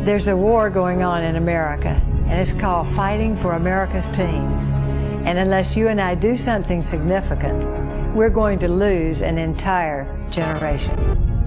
There's a war going on in America, and it's called Fighting for America's Teens. And unless you and I do something significant, we're going to lose an entire generation.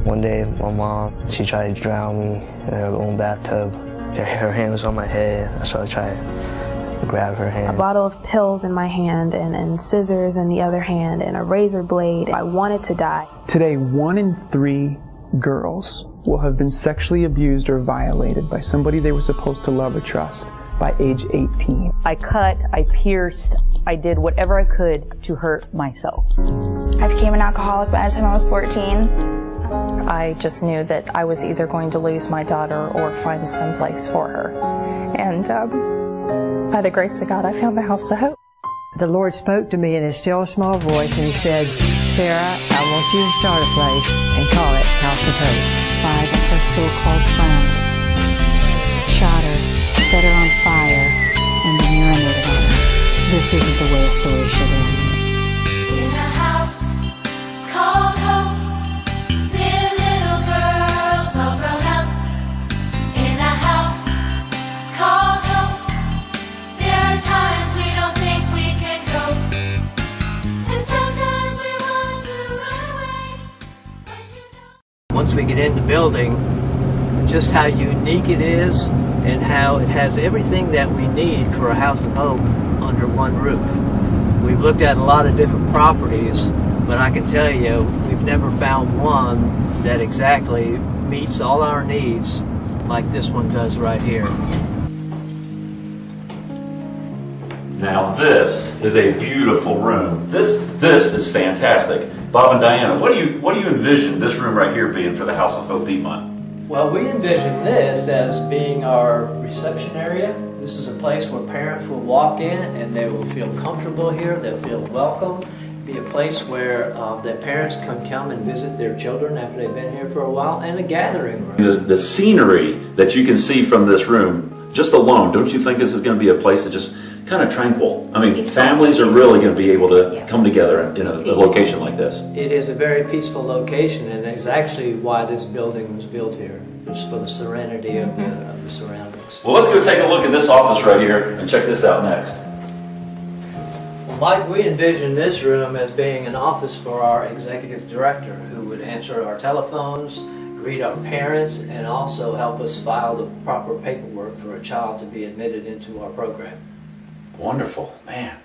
One day, my mom, she tried to drown me in her own bathtub. Her hand was on my head, so I tried to grab her hand. A bottle of pills in my hand and scissors in the other hand and a razor blade. I wanted to die. Today, 1 in 3 girls will have been sexually abused or violated by somebody they were supposed to love or trust by age 18. I cut, I pierced, I did whatever I could to hurt myself. I became an alcoholic by the time I was 14. I just knew that I was either going to lose my daughter or find some place for her. And by the grace of God, I found the House of Hope. The Lord spoke to me in a still small voice, and He said, Sarah, I want you to start a place and call it House of Hope. 5 of her so-called friends shot her, set her on fire, and then urinated on her. This isn't the way a story should end. In a house called Hope, live little girls all grown up. In a house called Hope, there are times we don't think we can cope. And sometimes we want to run away, but you know. Once we get in the building, just how unique it is and how it has everything that we need for a house of hope under one roof. We've looked at a lot of different properties, but I can tell you we've never found one that exactly meets all our needs like this one does right here. Now this is a beautiful room. This is fantastic. Bob and Diana, what do you envision this room right here being for the House of Hope Piedmont? Well, we envision this as being our reception area. This is a place where parents will walk in and they will feel comfortable here, they'll feel welcome. Be a place where their parents can come and visit their children after they've been here for a while, and a gathering room. The scenery that you can see from this room, just alone, don't you think this is going to be a place that just kind of tranquil? I mean, families are really going to be able to come together in a location like this. It is a very peaceful location, and it's actually why this building was built here, just for the serenity of the surroundings. Well, let's go take a look at this office right here and check this out next. Well, Mike, we envision this room as being an office for our executive director, who would answer our telephones, greet our parents, and also help us file the proper paperwork for a child to be admitted into our program. Wonderful, man.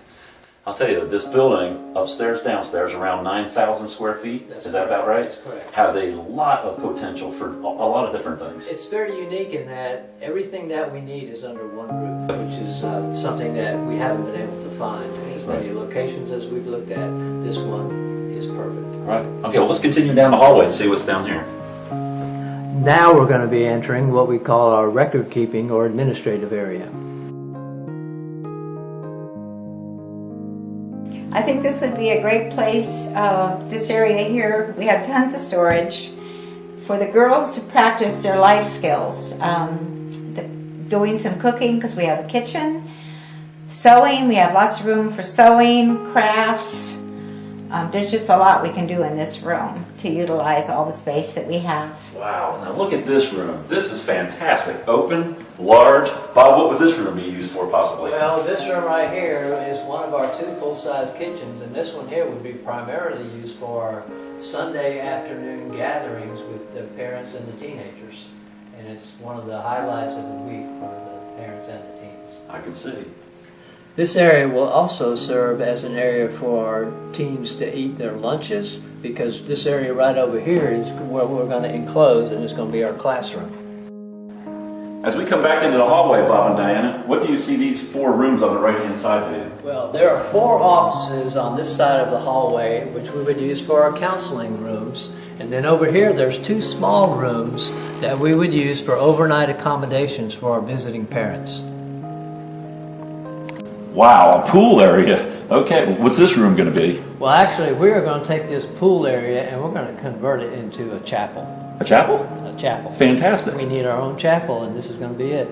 I'll tell you, this building, upstairs, downstairs, around 9,000 square feet, is that about right? That's correct. Has a lot of potential for a lot of different things. It's very unique in that everything that we need is under one roof, which is something that we haven't been able to find. As many locations as we've looked at, this one is perfect. Right. Okay, well, let's continue down the hallway and see what's down here. Now we're going to be entering what we call our record-keeping or administrative area. I think this would be a great place, this area here. We have tons of storage for the girls to practice their life skills. Doing some cooking, because we have a kitchen. Sewing, we have lots of room for sewing, crafts. There's just a lot we can do in this room to utilize all the space that we have. Wow, now look at this room. This is fantastic. Open, large. Bob, what would this room be used for possibly? Well, this room right here is one of our 2 full-size kitchens, and this one here would be primarily used for our Sunday afternoon gatherings with the parents and the teenagers. And it's one of the highlights of the week for the parents and the teens. I can see. This area will also serve as an area for our teens to eat their lunches, because this area right over here is where we're going to enclose, and it's going to be our classroom. As we come back into the hallway, Bob and Diana, what do you see these 4 rooms on the right-hand side do? Well, there are 4 offices on this side of the hallway, which we would use for our counseling rooms. And then over here, there's 2 small rooms that we would use for overnight accommodations for our visiting parents. Wow, a pool area. Okay, what's this room going to be? Well, actually, we are going to take this pool area and we're going to convert it into a chapel. A chapel? A chapel. Fantastic. We need our own chapel, and this is going to be it.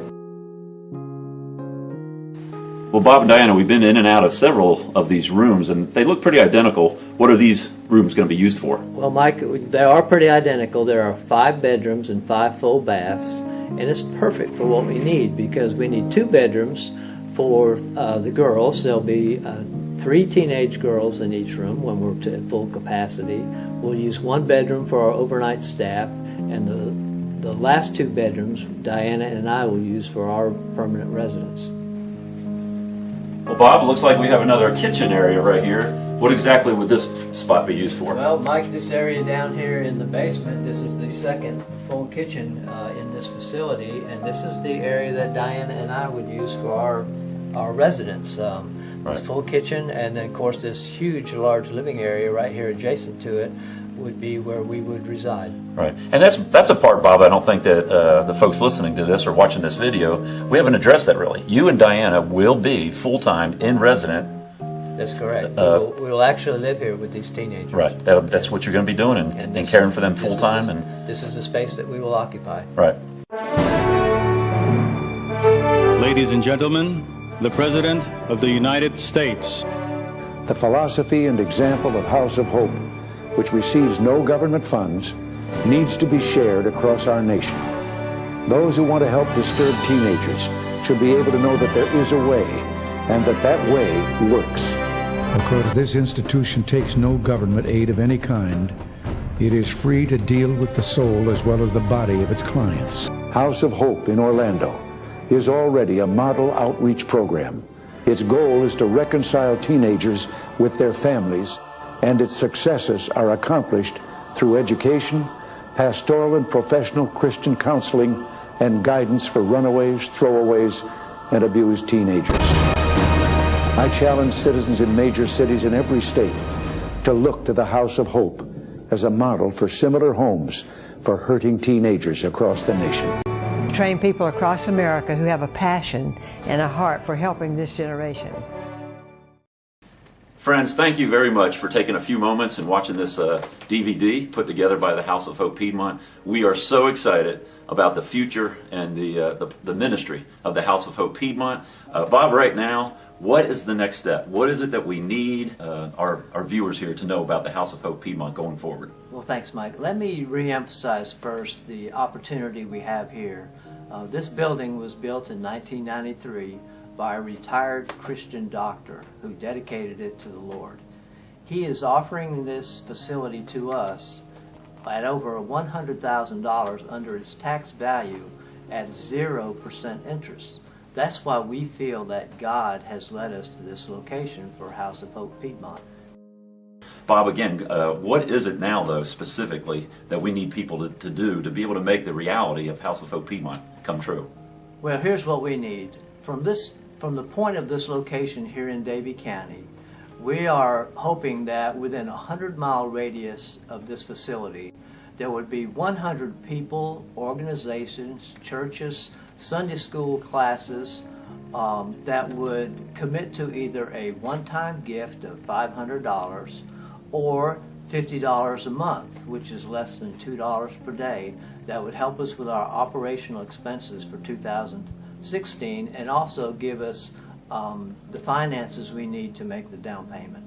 Well, Bob and Diana, we've been in and out of several of these rooms, and they look pretty identical. What are these rooms going to be used for? Well, Mike, they are pretty identical. There are 5 bedrooms and 5 full baths. and it's perfect for what we need because we need 2 bedrooms for the girls. There'll be 3 teenage girls in each room when we're to full capacity. We'll use 1 bedroom for our overnight staff, and the last 2 bedrooms Diana and I will use for our permanent residents. Well, Bob, it looks like we have another kitchen area right here. What exactly would this spot be used for? Well, Mike, this area down here in the basement, this is the second full kitchen in this facility, and this is the area that Diana and I would use for our residents. This full kitchen, and then of course this huge, large living area right here adjacent to it would be where we would reside. Right, and that's a part, Bob, I don't think that the folks listening to this or watching this video, we haven't addressed that really. You and Diana will be full-time in resident. That's correct. We will actually live here with these teenagers. Right, that's what you're going to be doing and caring for them full-time. This is the space that we will occupy. Right. Ladies and gentlemen, the President of the United States. The philosophy and example of House of Hope, which receives no government funds, needs to be shared across our nation. Those who want to help disturbed teenagers should be able to know that there is a way, and that way works. Because this institution takes no government aid of any kind, it is free to deal with the soul as well as the body of its clients. House of Hope in Orlando is already a model outreach program. Its goal is to reconcile teenagers with their families, and its successes are accomplished through education, pastoral and professional Christian counseling, and guidance for runaways, throwaways, and abused teenagers. I challenge citizens in major cities in every state to look to the House of Hope as a model for similar homes for hurting teenagers across the nation. Train people across America who have a passion and a heart for helping this generation. Friends, thank you very much for taking a few moments and watching this DVD put together by the House of Hope Piedmont. We are so excited about the future and the ministry of the House of Hope Piedmont. Bob, right now, what is the next step? What is it that we need our viewers here to know about the House of Hope Piedmont going forward? Well, thanks, Mike. Let me reemphasize first the opportunity we have here. This building was built in 1993 by a retired Christian doctor who dedicated it to the Lord. He is offering this facility to us at over $100,000 under its tax value at 0% interest. That's why we feel that God has led us to this location for House of Hope Piedmont. Bob, again, what is it now, though, specifically, that we need people to do to be able to make the reality of House of Hope Piedmont come true? Well, here's what we need. From the point of this location here in Davie County, we are hoping that within a 100-mile radius of this facility, there would be 100 people, organizations, churches, Sunday school classes that would commit to either a one-time gift of $500 or $50 a month, which is less than $2 per day, that would help us with our operational expenses for 2016 and also give us the finances we need to make the down payment.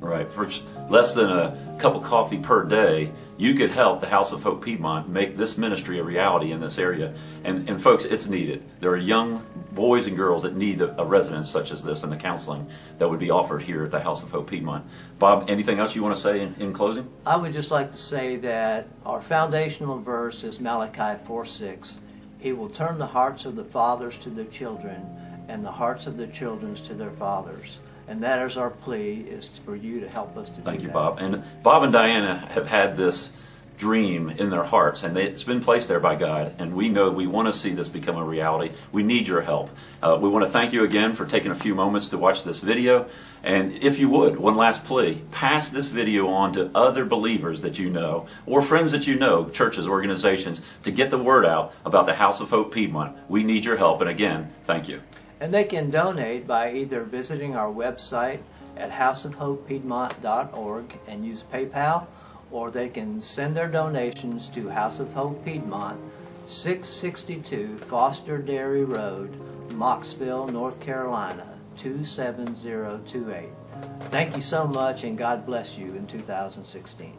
Right. For less than a cup of coffee per day, you could help the House of Hope Piedmont make this ministry a reality in this area. And folks, it's needed. There are young boys and girls that need a residence such as this and the counseling that would be offered here at the House of Hope Piedmont. Bob, anything else you want to say in closing? I would just like to say that our foundational verse is Malachi 4:6. He will turn the hearts of the fathers to their children and the hearts of the children to their fathers. And that is our plea, is for you to help us to do that. Thank you, Bob. And Bob and Diana have had this dream in their hearts, and it's been placed there by God, and we know we want to see this become a reality. We need your help. We want to thank you again for taking a few moments to watch this video, and if you would, one last plea, pass this video on to other believers that you know, or friends that you know, churches, organizations, to get the word out about the House of Hope Piedmont. We need your help, and again, thank you. And they can donate by either visiting our website at houseofhopepiedmont.org and use PayPal, or they can send their donations to House of Hope Piedmont, 662 Foster Dairy Road, Mocksville, North Carolina, 27028. Thank you so much, and God bless you in 2016.